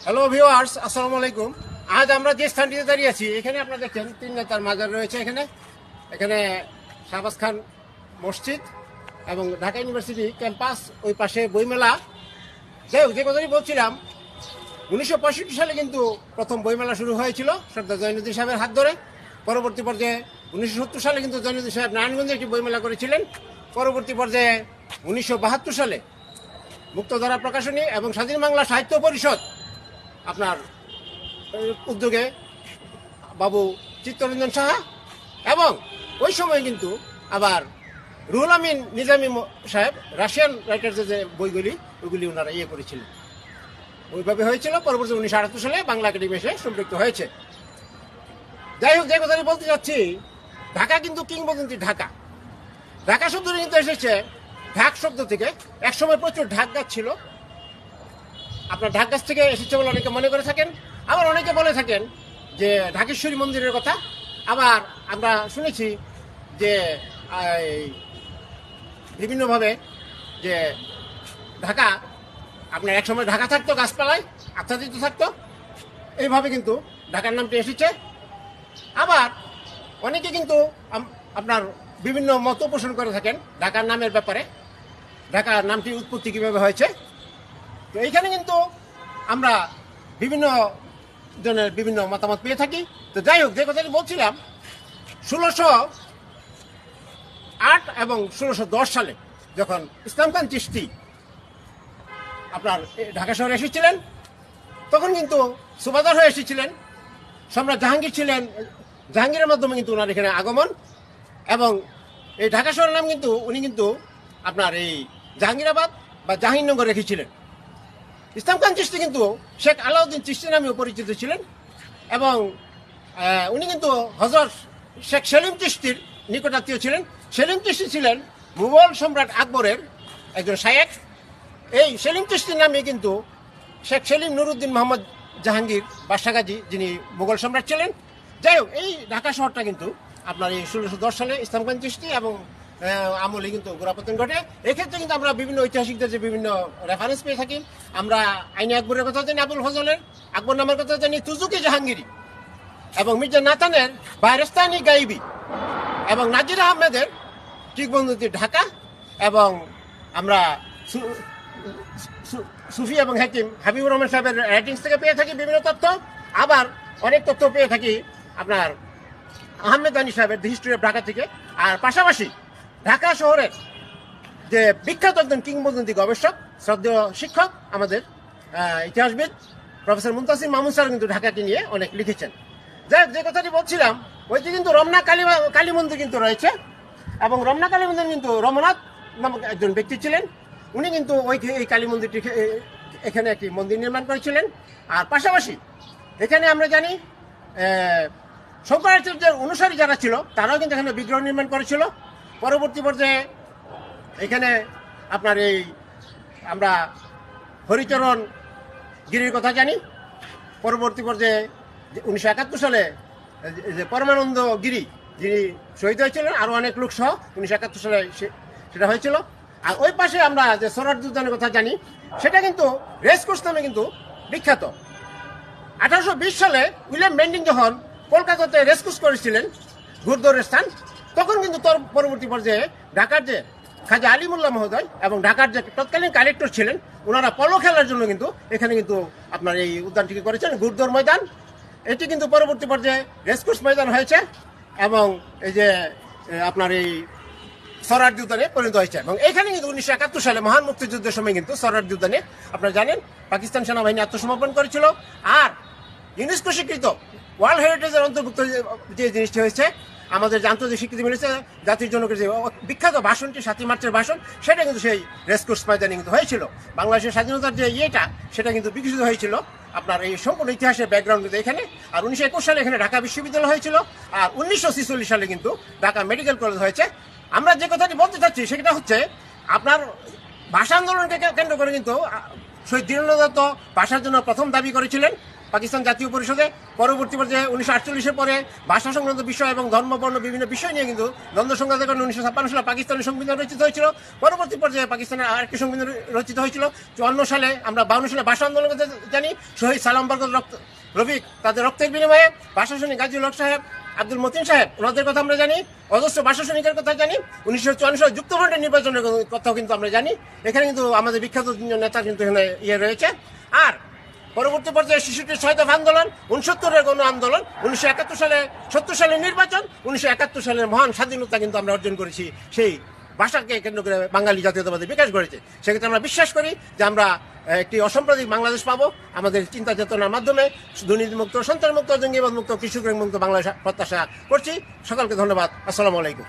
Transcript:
Hello viewers, আসসালামু আলাইকুম। আজ আমরা যে স্থানটিতে দাঁড়িয়ে আছি, এখানে আপনারা দেখছেন তিন নেতার মাজার রয়েছে। এখানে এখানে শাহবাজ খান মসজিদ এবং ঢাকা ইউনিভার্সিটি ক্যাম্পাস, ওই পাশে বইমেলা। যাই হোক, যে কথাটি বলছিলাম, 1965 সালে কিন্তু প্রথম বইমেলা শুরু হয়েছিল সর্দার জয়নুদ্দিন সাহেবের হাত ধরে। পরবর্তী পর্যায়ে 1970 সালে কিন্তু জয়নুদ্দিন সাহেব নারায়ণগঞ্জে একটি বইমেলা করেছিলেন। পরবর্তী পর্যায়ে 1972 সালে মুক্তধারা প্রকাশনী এবং স্বাধীন বাংলা সাহিত্য পরিষদ আপনার উদ্যোগে বাবু চিত্তরঞ্জন সাহা, এবং ওই সময় কিন্তু আবার রুহুল আমিন নিজামী সাহেব রাশিয়ান রাইটার্সের যে বইগুলি, ওইগুলি ওনারা করেছিলেন। ওইভাবে হয়েছিল। পরবর্তী 1978 সালে বাংলা একাডেমি এসে সম্পৃক্ত হয়েছে। যাই হোক, যে কথাটি বলতে যাচ্ছি, ঢাকা কিন্তু কিংবদন্তি ঢাকা। ঢাকা শব্দটি কিন্তু এসেছে ঢাক শব্দ থেকে। একসময় প্রচুর ঢাক গাছ ছিল, আপনার ঢাক গাছ থেকে এসেছে বলে অনেকে মনে করে থাকেন। আবার অনেকে বলে থাকেন যে ঢাকেশ্বরী মন্দিরের কথা। আবার আমরা শুনেছি যে বিভিন্নভাবে যে ঢাকা আপনার একসময় ঢাকা থাকতো, গাছপালায় আচ্ছাদিত থাকতো। এইভাবে কিন্তু ঢাকার নামটি এসেছে। আবার অনেকে কিন্তু আপনার বিভিন্ন মত পোষণ করে থাকেন ঢাকার নামের ব্যাপারে, ঢাকার নামটির উৎপত্তি কীভাবে হয়েছে। তো এইখানে কিন্তু আমরা বিভিন্ন জনের বিভিন্ন মতামত পেয়ে থাকি। তো যাই হোক, যে কথাটি বলছিলাম, 1608 এবং 1610 সালে যখন ইসলাম খান চিশতি আপনার ঢাকা শহরে এসেছিলেন, তখন কিন্তু সুবাদার হয়ে এসেছিলেন। সম্রাট জাহাঙ্গীর ছিলেন, জাহাঙ্গীরের মাধ্যমে কিন্তু ওনার এখানে আগমন। এবং এই ঢাকা শহরের নাম কিন্তু উনি কিন্তু আপনার এই জাহাঙ্গীরাবাদ বা জাহাঙ্গীরনগর রেখেছিলেন। ইসলাম খান চিশতি কিন্তু শেখ আলাউদ্দিন চিশতি নামেও পরিচিত ছিলেন। এবং উনি কিন্তু হযরত শেখ সেলিম চিশতির নিকটাত্মীয় ছিলেন। সেলিম চিশতি ছিলেন মুঘল সম্রাট আকবরের একজন শায়েখ। এই সেলিম চিশতির নামে কিন্তু শেখ সেলিম নুরুদ্দিন মোহাম্মদ জাহাঙ্গীর বাদশাগাজী, যিনি মুঘল সম্রাট ছিলেন। যাই হোক, এই ঢাকা শহরটা কিন্তু আপনার এই 1610 সালে ইসলাম খান চিশতি এবং আমলে কিন্তু গোড়াপতন ঘটে। এক্ষেত্রে কিন্তু আমরা বিভিন্ন ঐতিহাসিকদের যে বিভিন্ন রেফারেন্স পেয়ে থাকি। আমরা আইনে আকবরের কথা জানি আবুল ফজলের, আকবর নামের কথা জানি তুজুকি জাহাঙ্গীরি, এবং মির্জা নাতানের বাইরেস্তানি গাইবি, এবং নাজির আহমেদের কিংবদন্তি ঢাকা, এবং আমরা সুফি এবং হাকিম হাবিবুর রহমান সাহেবের রাইটিংস থেকে পেয়ে থাকি বিভিন্ন তথ্য। আবার অনেক তথ্য পেয়ে থাকি আপনার আহমেদ আনী সাহেবের দি হিস্ট্রি অফ ঢাকা থেকে। আর পাশাপাশি ঢাকা শহরের যে বিখ্যাত একজন কিংবদন্তি গবেষক, শ্রদ্ধেয় শিক্ষক, আমাদের ইতিহাসবিদ প্রফেসর মুনতাসির মামুন স্যার কিন্তু ঢাকাকে নিয়ে অনেক লিখেছেন। যাই হোক, যে কথাটি বলছিলাম, ওইটি কিন্তু রমনা কালী মন্দির কিন্তু রয়েছে। এবং রমনা কালী মন্দির কিন্তু রমনাথ নামক একজন ব্যক্তি ছিলেন। উনি কিন্তু এই কালী মন্দিরটি এখানে একটি মন্দির নির্মাণ করেছিলেন। আর পাশাপাশি এখানে আমরা জানি শঙ্করাচার্যের অনুসারী যারা ছিল, তারাও কিন্তু এখানে বিগ্রহ নির্মাণ করেছিল। পরবর্তী পর্যায়ে এখানে আপনার এই আমরা হরিচরণ গিরির কথা জানি। পরবর্তী পর্যায়ে 1971 সালে যে পরমানন্দ গিরি, যিনি শহীদ হয়েছিলেন, আরও অনেক লোক সহ 1971 সালে সেটা হয়েছিল। আর ওই পাশে আমরা যে সোহরাওয়ার্দী উদ্যানের কথা জানি, সেটা কিন্তু রেসকোর্স নামে কিন্তু বিখ্যাত। 1820 সালে উইলিয়াম বেন্টিং যখন কলকাতাতে রেসকোর্স করেছিলেন, ঘুরদৌড়ের স্থান, তখন কিন্তু পরবর্তী পর্যায়ে ঢাকার যে খাজা আলিমুল্লাহ মহোদয় এবং ঢাকার যে তৎকালীন কালেক্টর ছিলেন, ওনারা পলো খেলার জন্য কিন্তু এখানে কিন্তু আপনার এই উদ্যানটিকে করেছেন ঘুরদৌড় ময়দান। এটি কিন্তু পরবর্তী পর্যায়ে রেসকোর্স ময়দান হয়েছে এবং এই যে আপনার এই সোহরাওয়ার্দী উদ্যানে পরিণত হয়েছে। এবং এখানে কিন্তু 1971 সালে মহান মুক্তিযুদ্ধের সময় কিন্তু সোহরাওয়ার্দী উদ্যানে আপনারা জানেন পাকিস্তান সেনাবাহিনী আত্মসমর্পণ করেছিল। আর ইউনেস্কো স্বীকৃত ওয়ার্ল্ড হেরিটেজের অন্তর্ভুক্ত যে জিনিসটি হয়েছে, আমাদের যে আন্তর্জাতিক স্বীকৃতি মিলেছে জাতির জনকের যে বিখ্যাত ভাষণটি 7 মার্চের ভাষণ, সেটা কিন্তু সেই রেসকোর্স ময়দানে কিন্তু হয়েছিল। বাংলাদেশের স্বাধীনতার যে সেটা কিন্তু বিকশিত হয়েছিল আপনার এই সম্পূর্ণ ইতিহাসের ব্যাকগ্রাউন্ড কিন্তু এখানে। আর 1921 সালে এখানে ঢাকা বিশ্ববিদ্যালয় হয়েছিল। আর 1946 সালে কিন্তু ঢাকা মেডিকেল কলেজ হয়েছে। আমরা যে কথাটি বলতে চাচ্ছি সেটা হচ্ছে আপনার ভাষা আন্দোলনকে কেন্দ্র করে কিন্তু শহীদ দীনেন্দ্র দত্ত ভাষার জন্য প্রথম দাবি করেছিলেন পাকিস্তান জাতীয় পরিষদে। পরবর্তী পর্যায়ে 1948-এর পরে ভাষা সংক্রান্ত বিষয় এবং ধর্ম বর্ণ বিভিন্ন বিষয় নিয়ে কিন্তু দ্বন্দ্ব সংঘাতের কারণে 1956 সালে পাকিস্তানের সংবিধান রচিত হয়েছিল। পরবর্তী পর্যায়ে পাকিস্তানের আরেকটি সংবিধান রচিত হয়েছিল 54 সালে। আমরা 52 সালে ভাষা আন্দোলন কথা জানি। শহীদ সালাম বরকত রফিক তাদের রক্তের বিনিময়ে ভাষা সৈনিক গাজীউল হক সাহেব, আব্দুল মতিন সাহেব, ওনাদের কথা আমরা জানি। অজস্র ভাষা সৈনিকের কথা জানি। 1954 সালে যুক্তফ্রন্টের নির্বাচনের কথাও কিন্তু আমরা জানি। এখানে কিন্তু আমাদের বিখ্যাত তিনজন নেতা কিন্তু এখানে রয়েছে। আর পরবর্তী পর্যায়ে 66 ছয় দফা আন্দোলন, 69-এর গণ আন্দোলন, 1971 সালে 70 সালের নির্বাচন, 1971 সালের মহান স্বাধীনতা কিন্তু আমরা অর্জন করেছি। সেই ভাষাকে কেন্দ্র করে বাঙালি জাতীয়তাবাদের বিকাশ ঘটেছে। সেক্ষেত্রে আমরা বিশ্বাস করি যে আমরা একটি অসাম্প্রদায়িক বাংলাদেশ পাবো আমাদের চিন্তা চেতনার মাধ্যমে। দুর্নীতিমুক্ত, সন্ত্রাসমুক্ত, জঙ্গিবাদ মুক্ত, কৃষক মুক্ত বাংলাদেশ প্রত্যাশা করছি। সকলকে ধন্যবাদ। আসসালামু আলাইকুম।